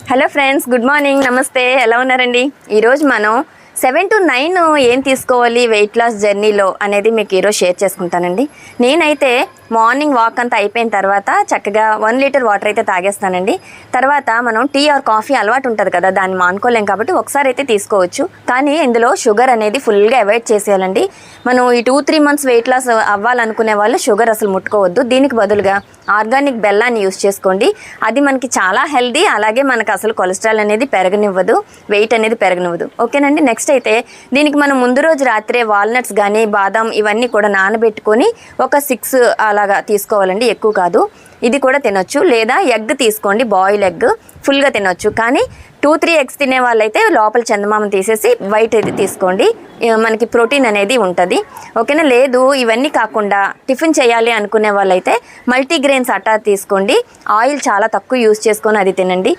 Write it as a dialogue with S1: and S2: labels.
S1: Hello friends, good morning, నమస్తే. ఎలా ఉన్నారండి? ఈరోజు మనం 7 to 9 ఏం తీసుకోవాలి వెయిట్ లాస్ జర్నీలో అనేది మీకు ఈరోజు షేర్ చేసుకుంటానండి. నేనైతే మార్నింగ్ వాక్ అంతా అయిపోయిన తర్వాత చక్కగా 1 లీటర్ వాటర్ అయితే తాగేస్తానండి. తర్వాత మనం టీ ఆర్ కాఫీ అలవాటు ఉంటుంది కదా, దాన్ని మానుకోలేం కాబట్టి ఒకసారి అయితే తీసుకోవచ్చు. కానీ ఇందులో షుగర్ అనేది ఫుల్గా అవాయిడ్ చేసేయాలండి. మనం ఈ 2-3 మంత్స్ వెయిట్ లాస్ అవ్వాలనుకునే వాళ్ళు షుగర్ అసలు ముట్టుకోవద్దు. దీనికి బదులుగా ఆర్గానిక్ బెల్లాన్ని యూస్ చేసుకోండి. అది మనకి చాలా హెల్దీ, అలాగే మనకు అసలు కొలెస్ట్రాల్ అనేది పెరగనివ్వదు, వెయిట్ అనేది పెరగనివ్వదు. ఓకేనండి. నెక్స్ట్ అయితే దీనికి మనం ముందు రోజు రాత్రే వాల్నట్స్ కానీ బాదం ఇవన్నీ కూడా నానబెట్టుకొని ఒక 6 అలాగా తీసుకోవాలండి, ఎక్కువ కాదు. ఇది కూడా తినొచ్చు. లేదా ఎగ్ తీసుకోండి, బాయిల్ ఎగ్ ఫుల్గా తినొచ్చు. కానీ 2-3 ఎగ్స్ తినే వాళ్ళైతే లోపల చందమామ తీసేసి వైట్ అయితే తీసుకోండి, మనకి ప్రోటీన్ అనేది ఉంటుంది. ఓకేనా. లేదు ఇవన్నీ కాకుండా టిఫిన్ చేయాలి అనుకునే వాళ్ళైతే మల్టీగ్రెయిన్స్ అట్టా తీసుకోండి. ఆయిల్ చాలా తక్కువ యూస్ చేసుకొని అది తినండి.